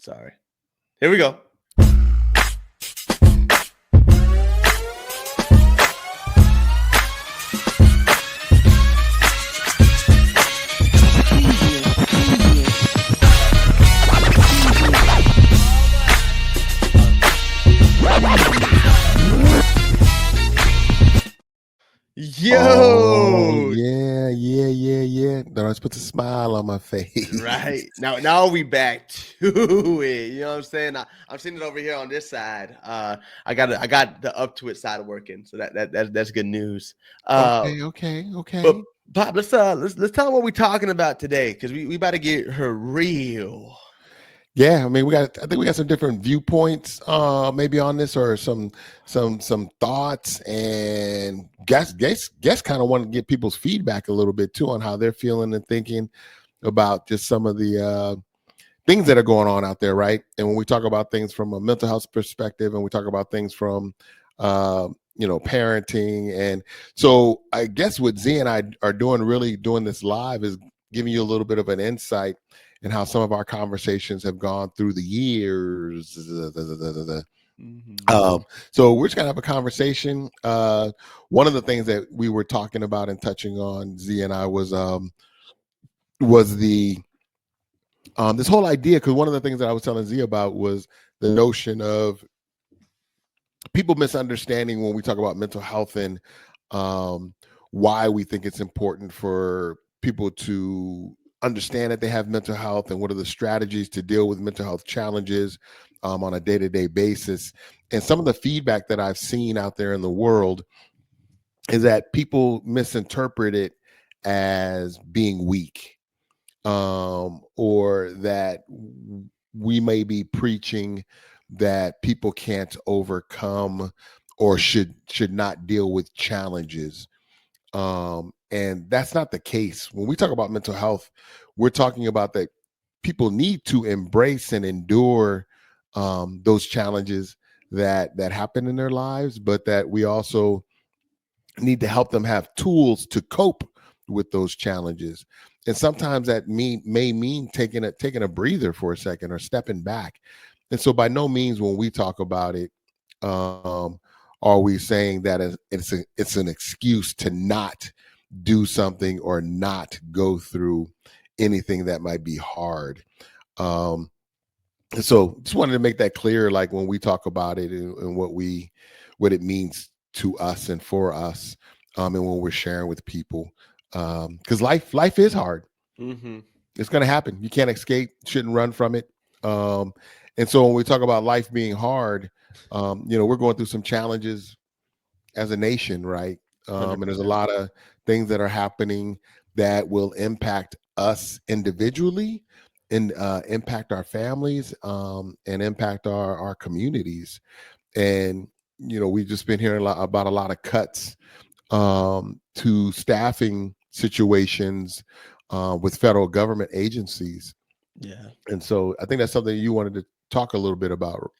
Sorry. Here we go. Yo, Oh, yeah. Don't always put a smile on my face. right now we back to it. You know what I'm saying? I'm sitting over here on this side. I got the up to it side working, so that's good news. Okay. But Pop, let's tell them what we're talking about today, because we about to get her real. Yeah, I mean, I think we got some different viewpoints, maybe on this, or some thoughts, and guess kind of want to get people's feedback a little bit too on how they're feeling and thinking about just some of the things that are going on out there, right? And when we talk about things from a mental health perspective, and we talk about things from parenting, and so I guess what Z and I are doing this live is giving you a little bit of an insight in how some of our conversations have gone through the years. So we're just gonna have a conversation. One of the things that we were talking about and touching on, Z and I, was the this whole idea, because one of the things that I was telling Z about was the notion of people misunderstanding when we talk about mental health, and why we think it's important for people to understand that they have mental health, and what are the strategies to deal with mental health challenges on a day-to-day basis. And some of the feedback that I've seen out there in the world is that people misinterpret it as being weak, or that we may be preaching that people can't overcome or should not deal with challenges. And that's not the case. When we talk about mental health, we're talking about that people need to embrace and endure those challenges that happen in their lives, but that we also need to help them have tools to cope with those challenges. And sometimes that may mean taking a breather for a second, or stepping back. And so by no means, when we talk about it, are we saying that it's an excuse to not do something or not go through anything that might be hard. So just wanted to make that clear, like when we talk about it, and what it means to us and for us, and when we're sharing with people, because life is hard. Mm-hmm. It's going to happen. You can't escape, shouldn't run from it. And so when we talk about life being hard, we're going through some challenges as a nation, right? And there's a lot of things that are happening that will impact us individually, and impact our families, and impact our communities. And we've just been hearing about a lot of cuts to staffing situations with federal government agencies. Yeah. And so I think that's something you wanted to talk a little bit about.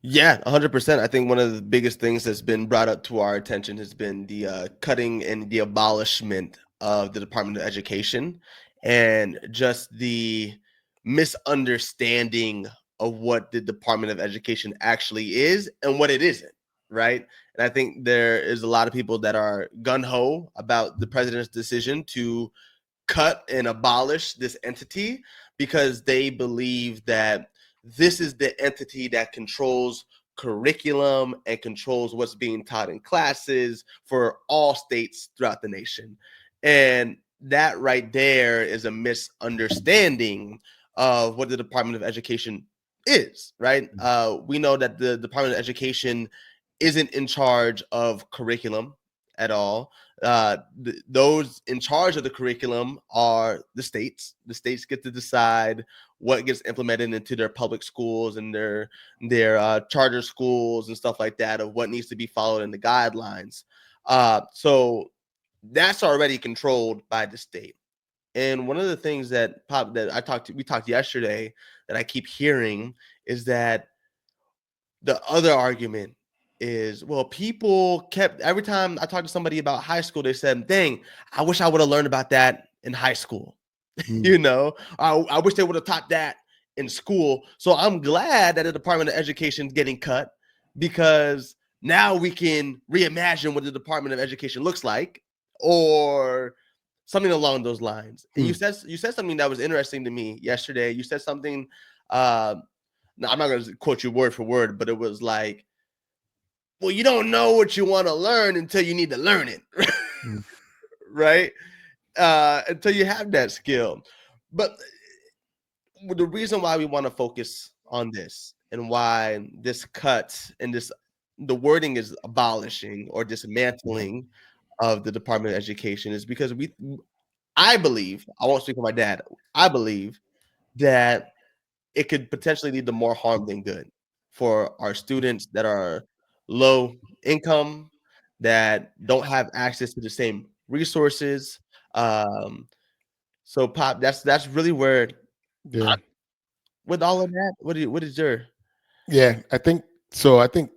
Yeah, 100%. I think one of the biggest things that's been brought up to our attention has been the cutting and the abolishment of the Department of Education, and just the misunderstanding of what the Department of Education actually is and what it isn't, right? And I think there is a lot of people that are gun-ho about the president's decision to cut and abolish this entity, because they believe that this is the entity that controls curriculum and controls what's being taught in classes for all states throughout the nation. And that right there is a misunderstanding of what the Department of Education is, right? We know that the Department of Education isn't in charge of curriculum at all. Those in charge of the curriculum are the states. The states get to decide what gets implemented into their public schools and their charter schools and stuff like that, of what needs to be followed in the guidelines. So that's already controlled by the state. And one of the things that we talked yesterday, that I keep hearing, is that the other argument is, well, people kept, every time I talked to somebody about high school, they said, dang, I wish I would have learned about that in high school. Mm. I wish they would have taught that in school. So I'm glad that the Department of Education is getting cut, because now we can reimagine what the Department of Education looks like, or something along those lines. And Hmm. you said something that was interesting to me yesterday. You said something. Uh, no, I'm not going to quote you word for word, but it was like, well, you don't know what you want to learn until you need to learn it, Hmm. right? Until you have that skill. But the reason why we want to focus on this, and why this cut and this, the wording is abolishing or dismantling of the Department of Education, is because I believe, I won't speak for my dad, I believe that it could potentially lead to more harm than good for our students that are low income, that don't have access to the same resources. Um, so Pop, that's really where Yeah. with all of that, what is your Yeah. I think so. I think,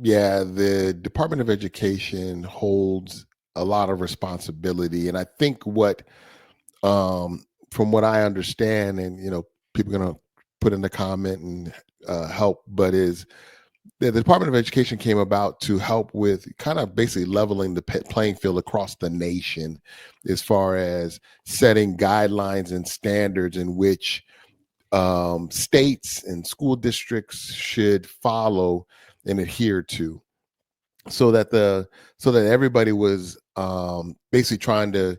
yeah, the Department of Education holds a lot of responsibility. And I think from what I understand, and, people going to put in the comment and help, but is the Department of Education came about to help with kind of basically leveling the playing field across the nation as far as setting guidelines and standards in which states and school districts should follow and adhere to, so that everybody was basically trying to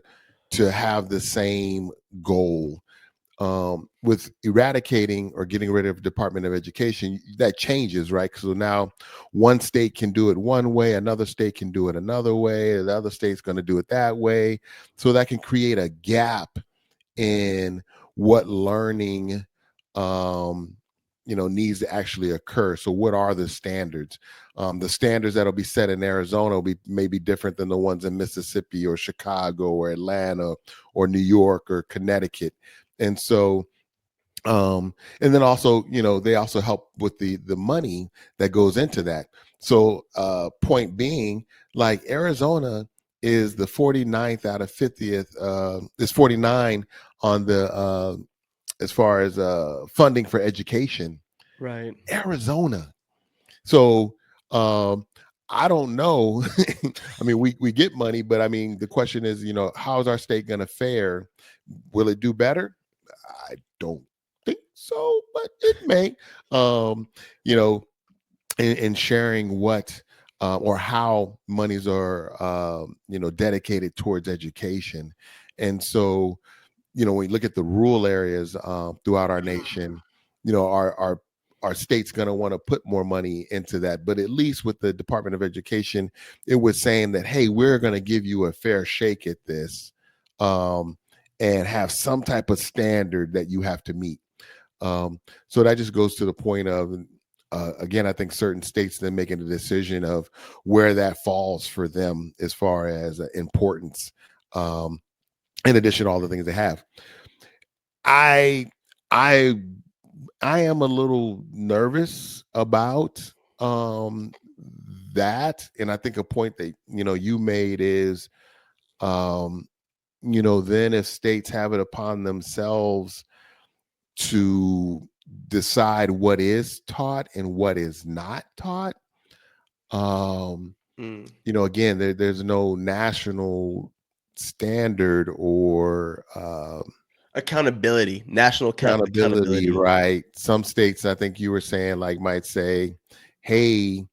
have the same goal. With eradicating or getting rid of Department of Education, that changes, right? So now one state can do it one way, another state can do it another way, the other state's going to do it that way. So that can create a gap in what learning needs to actually occur. So what are the standards? The standards that'll be set in Arizona will be maybe different than the ones in Mississippi or Chicago or Atlanta or New York or Connecticut. And so and then also, they also help with the money that goes into that. So point being, like, Arizona is the 49th out of 50th, is 49 on the as far as funding for education. right? Arizona. So I don't know. I mean, we get money, but I mean, the question is, how's our state going to fare? Will it do better? I don't think so, but it may. You know, in sharing what or how monies are dedicated towards education. And so, when you look at the rural areas throughout our nation, our state's going to want to put more money into that. But at least with the Department of Education, it was saying that, hey, we're going to give you a fair shake at this, um, and have some type of standard that you have to meet. So that just goes to the point of, again, I think certain states then making a decision of where that falls for them as far as importance. In addition to all the things they have, I I I am a little nervous about that, and I think a point that you made is, um, then if states have it upon themselves to decide what is taught and what is not taught, um, Mm. again, there's no national standard or Accountability, national accountability, accountability. right? Some states, I think you were saying, like, might say, hey,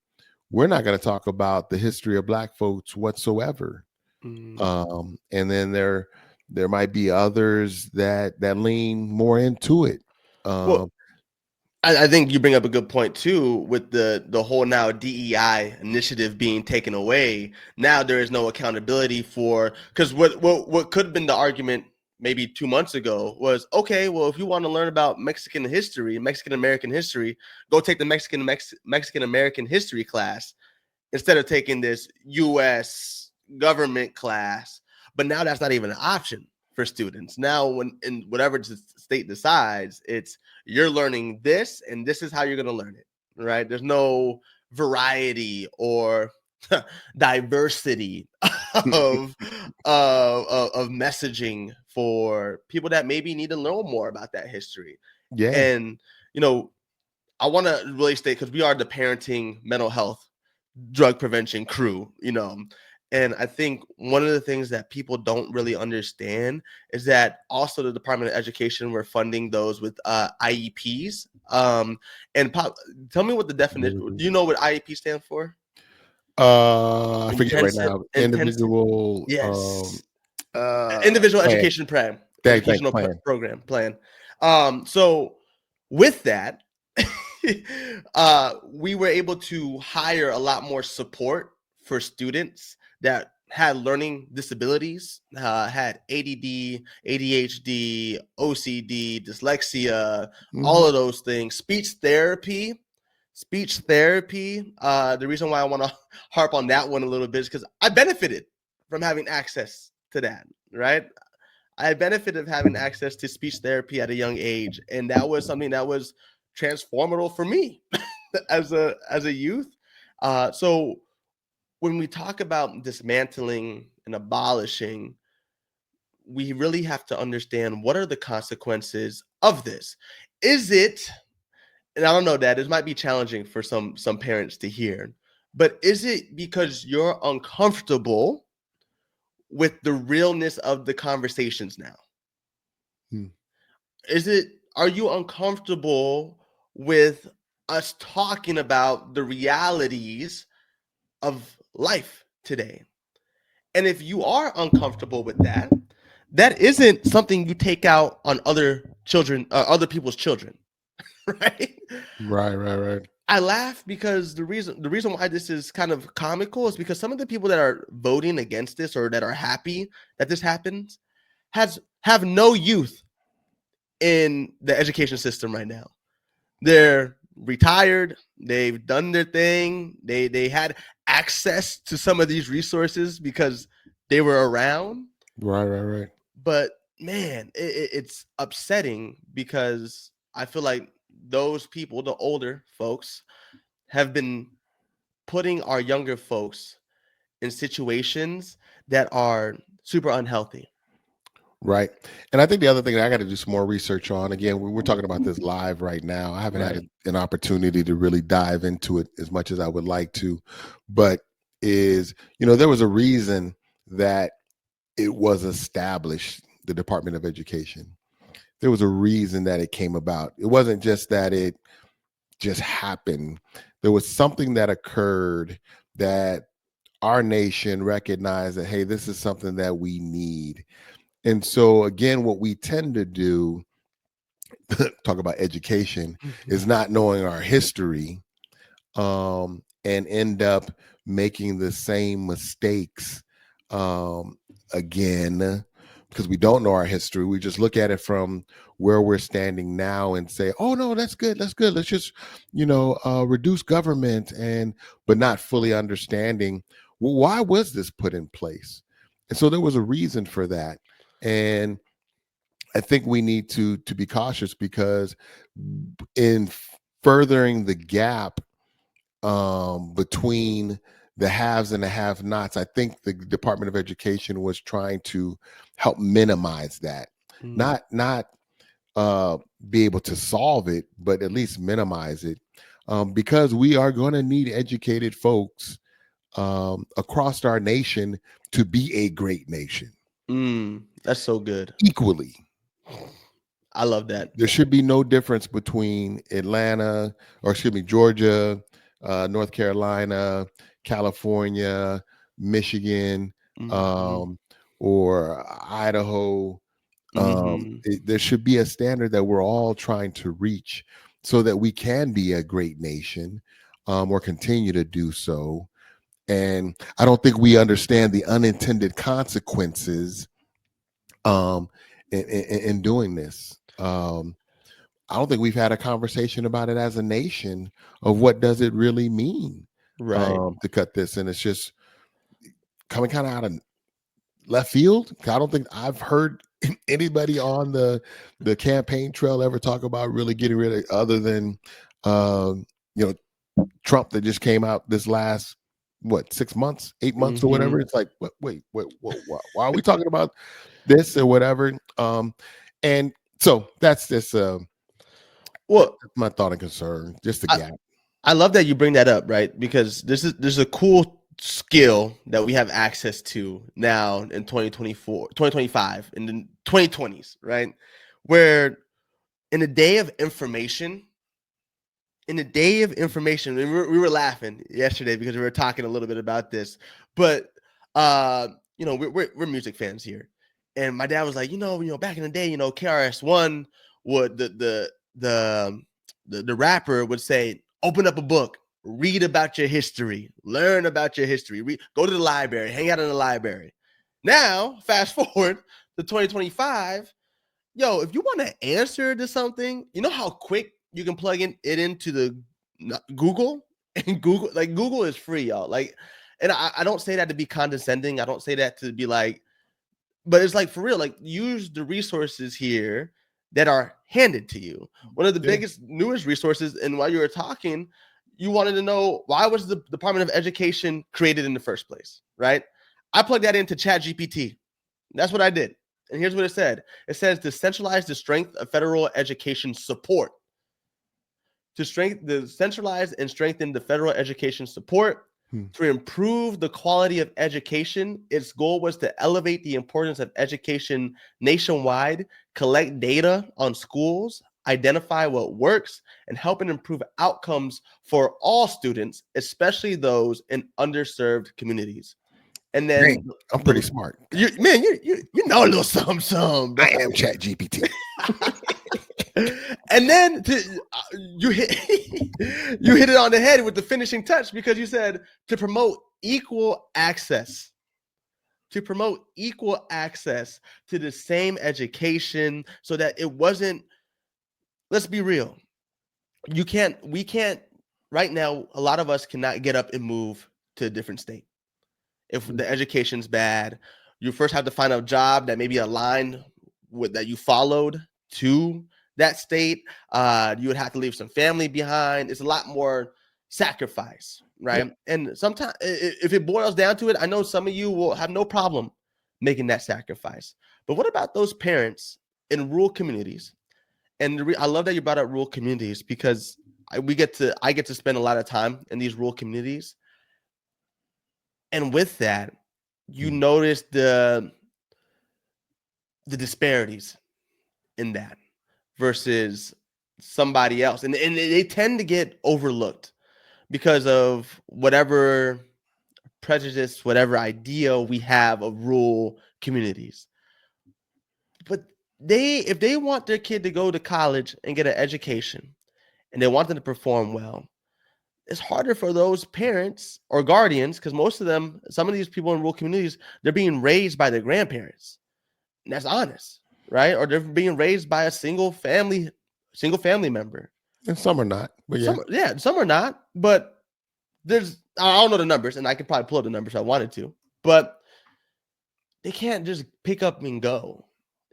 we're not going to talk about the history of Black folks whatsoever. Mm. And then there might be others that lean more into it. Well, um I think you bring up a good point too, with the whole now DEI initiative being taken away. Now there is no accountability for, because what could have been the argument maybe 2 months ago was, okay, well, if you want to learn about Mexican history, Mexican American history, go take the Mexican American history class instead of taking this U.S. government class. But now that's not even an option for students. Now, when in whatever the state decides, it's you're learning this, and this is how you're going to learn it. Right? There's no variety or diversity of, of messaging for people that maybe need to know more about that history. Yeah. And, you know, I want to really state, because we are the parenting mental health drug prevention crew, and I think one of the things that people don't really understand is that also the Department of Education, we're funding those with IEPs. And tell me what the definition. Do you know what IEP stands for? I forget right Intensive, now. intensive. Individual Yes, individual plan. education plan, Thanks, educational plan. program plan. So with that, we were able to hire a lot more support for students that had learning disabilities, had ADD, ADHD, OCD, dyslexia, all Mhm. of those things. Speech therapy. The reason why I want to harp on that one a little bit is because I benefited from having access to that, right? I benefited of having access to speech therapy at a young age, and that was something that was transformative for me as a youth. So when we talk about dismantling and abolishing, we really have to understand what are the consequences of this. Is it, and I don't know, Dad, this might be challenging for some parents to hear, but is it because you're uncomfortable with the realness of the conversations now? Mm. Is it, are you uncomfortable with us talking about the realities of life today? And if you are uncomfortable with that, that isn't something you take out on other children, other people's children, right? Right, right, right. I laugh because the reason why this is kind of comical is because some of the people that are voting against this, or that are happy that this happens, have no youth in the education system right now. They're retired, they've done their thing, they had access to some of these resources because they were around. Right, right, right. But man, it's upsetting because I feel like those people, the older folks, have been putting our younger folks in situations that are super unhealthy. Right. And I think the other thing that I got to do some more research on, again, we're talking about this live right now. I haven't had Right. an opportunity to really dive into it as much as I would like to, but there was a reason that it was established, the Department of Education. There was a reason that it came about. It wasn't just that it just happened. There was something that occurred that our nation recognized that, hey, this is something that we need. And so, again, what we tend to do, talk about education, is not knowing our history, and end up making the same mistakes, um, again, because we don't know our history. We just look at it from where we're standing now and say, "Oh no, that's good. That's good. Let's just, reduce government," but not fully understanding, well, why was this put in place? And so there was a reason for that, and I think we need to be cautious because in furthering the gap, between the haves and the have-nots, I think the Department of Education was trying to help minimize that, Mm. not uh, be able to solve it, but at least minimize it, because we are going to need educated folks, across our nation, to be a great nation That's so good. equally. I love that. There should be no difference between Atlanta, or excuse me, Georgia, North Carolina, California, Michigan, Mhm. um, or Idaho. Mhm. There should be a standard that we're all trying to reach so that we can be a great nation, or continue to do so. And I don't think we understand the unintended consequences, um, in doing this. I don't think we've had a conversation about it as a nation of what does it really mean, Right. to cut this, and it's just coming kind of out of left field. I don't think I've heard anybody on the campaign trail ever talk about really getting rid of, other than um, you know Trump, that just came out this last, what, 6 months, 8 months, or whatever. Mhm. It's like, wait, why are we talking about this or whatever? And so that's this. Well, That's my thought and concern. Just the I, gap. I love that you bring that up, right? Because this is a cool skill that we have access to now in 2024, 2025, in the 2020s, right? Where in a day of information, we were laughing yesterday because we were talking a little bit about this, but we're music fans here, and my dad was like, back in the day, KRS-One would the rapper would say, open up a book, read about your history, learn about your history, go to the library, hang out in the library. Now, fast forward to 2025. Yo, if you want to answer to something, you know how quick you can plug it into the Google, and Google is free, y'all. Like, and I don't say that to be condescending. I don't say that to be like, but it's like for real. Like, use the resources here that are handed to you. One of the Yeah. biggest, newest resources. And while you were talking, you wanted to know, why was the Department of Education created in the first place, right? I plugged that into Chat GPT. That's what I did. And here's what it said. It says to centralize the strength of federal education support. To centralize and strengthen the federal education support, to improve the quality of education. Its goal was to elevate the importance of education nationwide, collect data on schools, identify what works, and help and improve outcomes for all students, especially those in underserved communities. And then Dang, I'm pretty smart. you know a little something, bro. I am Chat GPT. And then you hit you hit it on the head with the finishing touch, because you said to promote equal access. To promote equal access to the same education, so that it wasn't, let's be real. We can't, right now, a lot of us cannot get up and move to a different state. If the education's bad, you first have to find a job that maybe aligned with that you followed to that state. You would have to leave some family behind. It's a lot more sacrifice, Yeah. right? And sometimes, if it boils down to it, I know some of you will have no problem making that sacrifice. But what about those parents in rural communities? And I love that you brought up rural communities, because I get to spend a lot of time in these rural communities. And with that, you notice the disparities in that versus somebody else. And they tend to get overlooked because of whatever prejudice, whatever idea we have of rural communities. But if they want their kid to go to college and get an education, and they want them to perform well, it's harder for those parents or guardians, because some of these people in rural communities, they're being raised by their grandparents. And that's honest, right? Or they're being raised by a single family member. And some are not, but yeah. Some are not, but I don't know the numbers, and I could probably pull up the numbers if I wanted to, but they can't just pick up and go.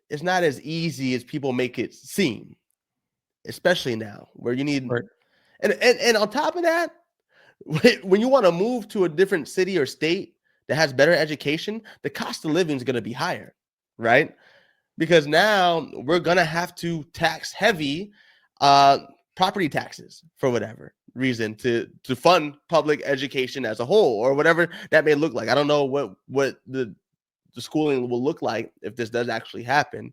It's not as easy as people make it seem, especially now, where you need, Right. and on top of that, when you want to move to a different city or state that has better education, the cost of living is going to be higher, right? Because now we're going to have to tax heavy property taxes for whatever reason to fund public education as a whole, or whatever that may look like. I don't know what the schooling will look like if this does actually happen,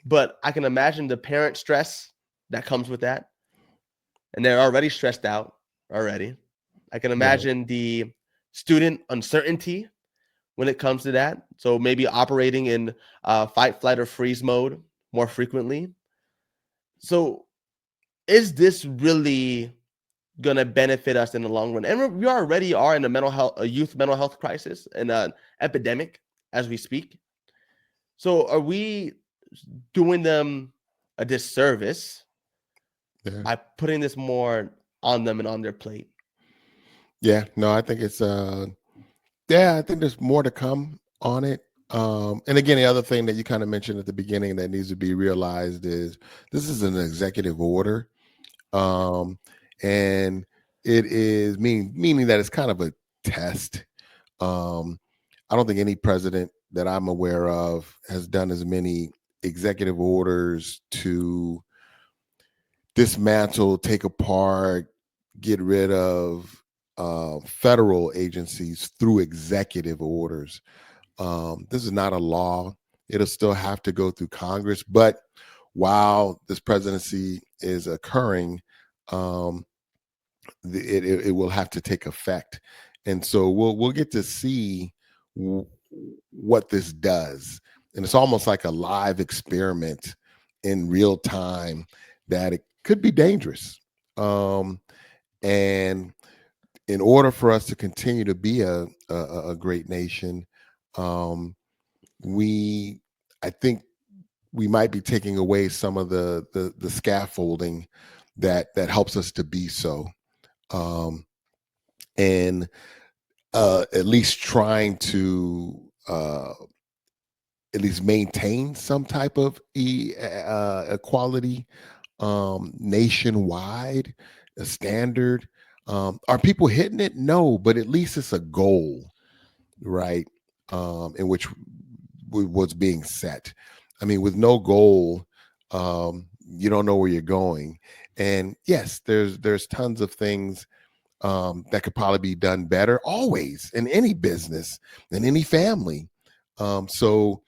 but I can imagine the parent stress that comes with that. And they're already stressed out already. I can Right. imagine the student uncertainty when it comes to that. So maybe operating in fight, flight, or freeze mode more frequently. So is this really going to benefit us in the long run? And we already are in a youth mental health crisis and an epidemic as we speak. So are we doing them a disservice by putting this more on them and on their plate? Yeah. No, I think it's yeah, I think there's more to come on it. And again, the other thing that you kind of mentioned at the beginning that needs to be realized is this is an executive order. And it is meaning that it's kind of a test. I don't think any president that I'm aware of has done as many executive orders to dismantle, take apart, get rid of federal agencies through executive orders. This is not a law. It'll still have to go through Congress. But while this presidency is occurring, um, it will have to take effect. And so we'll get to see w- what this does. And it's almost like a live experiment in real time that it could be dangerous. And in order for us to continue to be a great nation, um, we I think we might be taking away some of the scaffolding that helps us to be so. Um, and at least trying to at least maintain some type of equality nationwide, a standard. Are people hitting it? No, but at least it's a goal, right? In which was being set. I mean, with no goal, you don't know where you're going. And yes, there's tons of things that could probably be done better, always in any business, in any family. So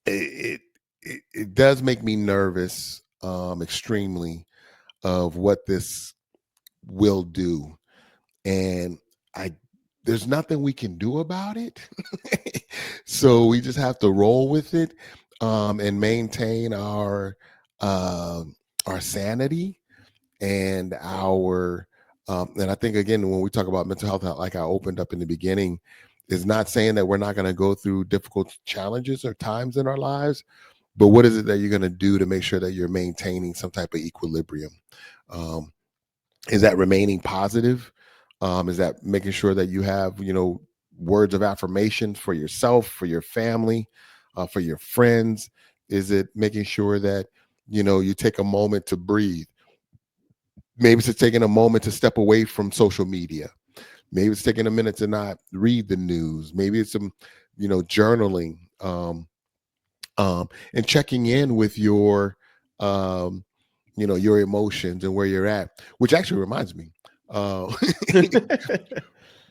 it, it does make me nervous, extremely, of what this will do. And I there's nothing we can do about it. So we just have to roll with it, and maintain uh, our sanity and our and I think, again, when we talk about mental health, like I opened up in the beginning, is not saying that we're not going to go through difficult challenges or times in our lives, but what is it that you're going to do to make sure that you're maintaining some type of equilibrium? um, is that remaining positive? Is that making sure that you have, words of affirmation for yourself, for your family, for your friends? Is it making sure that you take a moment to breathe? Maybe it's taking a moment to step away from social media. Maybe it's taking a minute to not read the news. Maybe it's some, journaling, and checking in with um, your emotions and where you're at. Which actually reminds me, uh,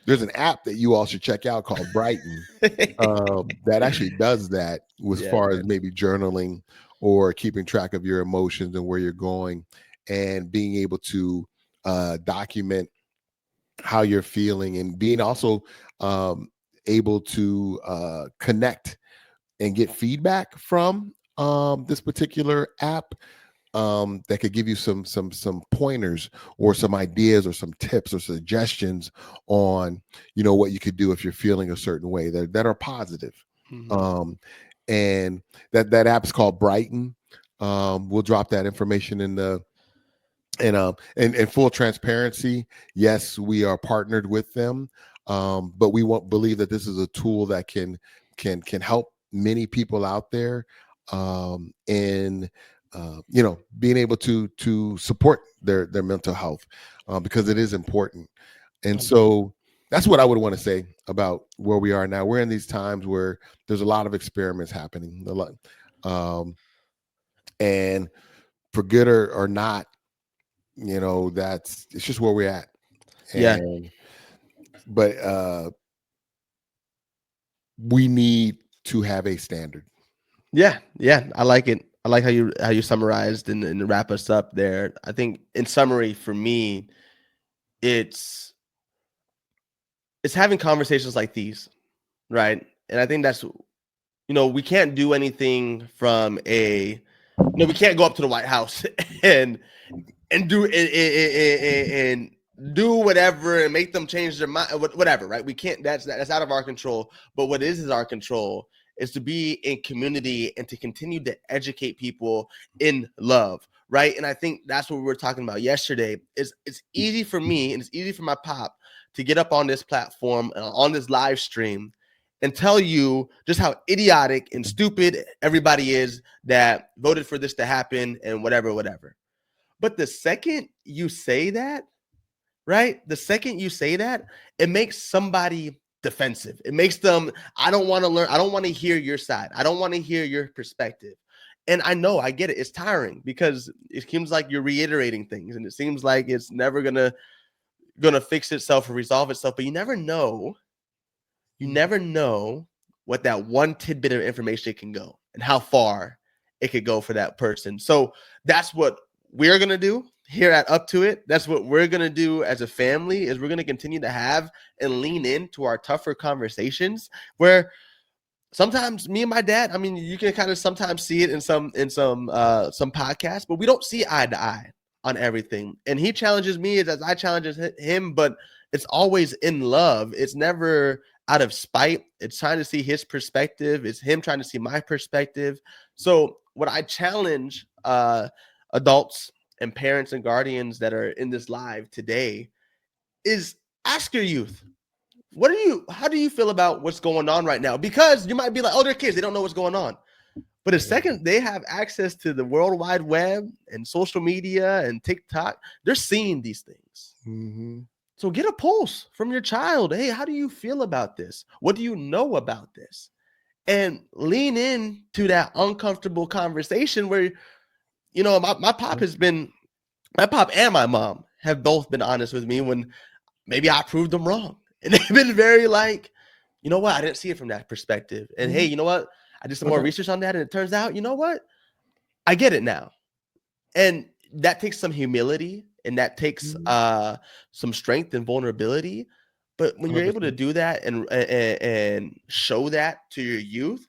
there's an app that you all should check out called Brighton, that actually does that as Yeah, far as man. maybe journaling or keeping track of your emotions and where you're going, and being able to document how you're feeling, and being also um, able to connect and get feedback from this particular app, that could give you some pointers or some ideas or some tips or suggestions on what you could do if you're feeling a certain way that are positive. Mhm. um, and that app's called Brighton. We'll drop that information in the and full transparency, yes, we are partnered with them, but we won't believe that this is a tool that can help many people out there, in being able to support their mental health, because it is important. And so that's what I would want to say about where we are now. We're in these times where there's a lot of experiments happening, a lot, um, and for good or not, that's it's just where we're at. Yeah. And but we need to have a standard. Yeah, yeah, I like it. I like how you summarized and wrap us up there. I think in summary for me, it's it's having conversations like these, right? And I think that's we can't do anything from we can't go up to the White House and and do whatever and make them change their mind, whatever, right? We can't. That's out of our control. But what is our control is to be in community and to continue to educate people in love, right? And I think that's what we were talking about yesterday. It's easy for me and it's easy for my pop to get up on this platform on this live stream and tell you just how idiotic and stupid everybody is that voted for this to happen and whatever, whatever. But the second you say that, right? The second you say that, it makes somebody defensive. It makes them, I don't want to learn. I don't want to hear your side. I don't want to hear your perspective. And I know, I get it. It's tiring because it seems like you're reiterating things, and it seems like it's never gonna fix itself or resolve itself. But you never know. You never know what that one tidbit of information can go and how far it could go for that person. So that's what we're gonna do here at Up to It. That's what we're gonna do as a family. Is we're gonna continue to have and lean into our tougher conversations where sometimes me and my dad, I mean, you can kind of sometimes see it in some podcasts, but we don't see eye to eye on everything. And he challenges me as I challenge him, but it's always in love. It's never out of spite. It's trying to see his perspective. It's him trying to see my perspective. So what I challenge adults and parents and guardians that are in this live today is ask your youth, how do you feel about what's going on right now? Because you might be like, oh, they're kids, they don't know what's going on. But the second they have access to the World Wide Web and social media and TikTok, they're seeing these things. Mm-hmm. So get a pulse from your child. Hey, how do you feel about this? What do you know about this? And lean in to that uncomfortable conversation where, my pop and my mom have both been honest with me when maybe I proved them wrong. And they've been very like, you know what? I didn't see it from that perspective. And hey, you know what? I did some more research on that. And it turns out, you know what? I get it now. And that takes some humility and that takes some strength and vulnerability. But when you're able to do that and show that to your youth,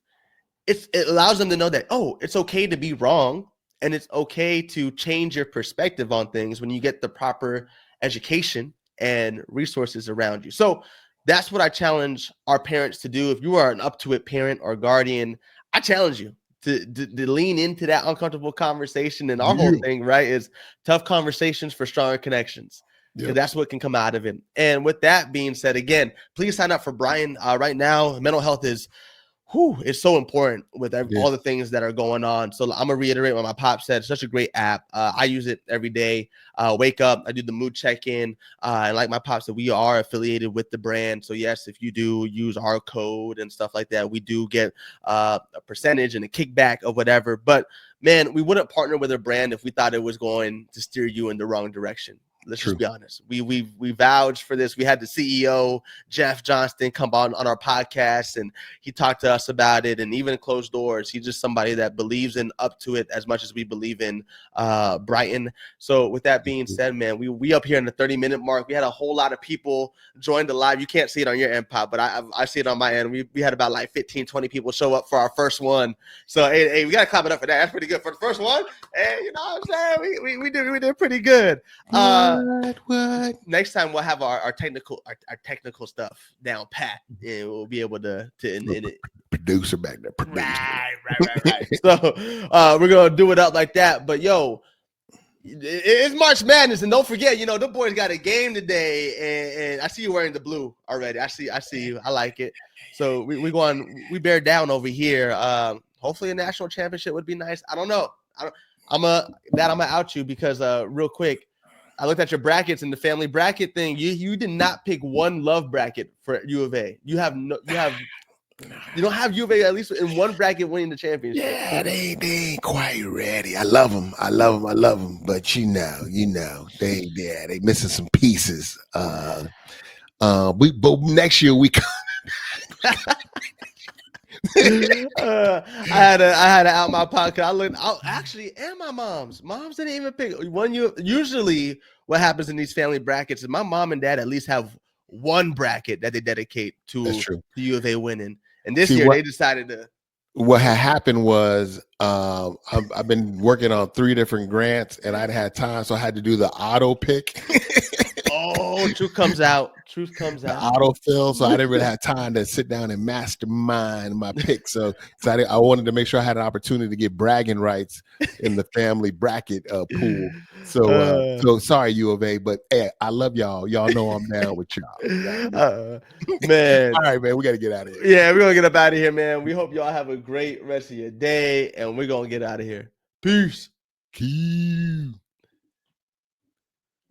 it allows them to know that, oh, it's okay to be wrong. And it's okay to change your perspective on things when you get the proper education and resources around you. So that's what I challenge our parents to do. If you are an up to it parent or guardian, I challenge you to lean into that uncomfortable conversation. And our whole thing, right, is tough conversations for stronger connections. Because that's what can come out of it. And with that being said, again, please sign up for Brian right now. Mental health is it's so important with all the things that are going on. So I'm gonna reiterate what my pop said. It's such a great app. I use it every day. Wake up, I do the mood check-in. And like my pop said, we are affiliated with the brand. So yes, if you do use our code and stuff like that, we do get a percentage and a kickback of whatever. But man, we wouldn't partner with a brand if we thought it was going to steer you in the wrong direction. Let's just be honest. We vouched for this. We had the CEO, Jeff Johnston, come on our podcast, and he talked to us about it. And even closed doors, he's just somebody that believes in Up to It as much as we believe in Brighton. So with that being said, man, we up here in the 30-minute mark. We had a whole lot of people join the live. You can't see it on your end, Pop, but I see it on my end. We had about like 15, 20 people show up for our first one. So hey, we got to clap it up for that. That's pretty good for the first one. Hey, you know what I'm saying? We did pretty good. What? Next time we'll have our technical stuff down pat, and we'll be able to producer back there. Right. So we're gonna do it up like that. But yo, it's March Madness, and don't forget, the boys got a game today, and I see you wearing the blue already. I see you. I like it. So we bear down over here. Hopefully a national championship would be nice. I don't know. I'm gonna out you because real quick, I looked at your brackets and the family bracket thing. You did not pick one love bracket for U of A. You don't have U of A at least in one bracket winning the championship. Yeah, they ain't quite ready. I love them. But they missing some pieces. But next year we. I had to out my pocket. I looked actually, and my mom's didn't even pick one. Usually what happens in these family brackets is my mom and dad at least have one bracket that they dedicate to the U of A winning. And this year they decided to. What had happened was I've been working on 3 different grants and I'd had time, so I had to do the auto pick. Oh, truth comes out. The autofill, so I didn't really have time to sit down and mastermind my pick. So I wanted to make sure I had an opportunity to get bragging rights in the family bracket pool. So sorry, U of A, but hey, I love y'all. Y'all know I'm down with y'all. Man. All right, man, we got to get out of here. Yeah, we're going to get up out of here, man. We hope y'all have a great rest of your day, and we're going to get out of here. Peace.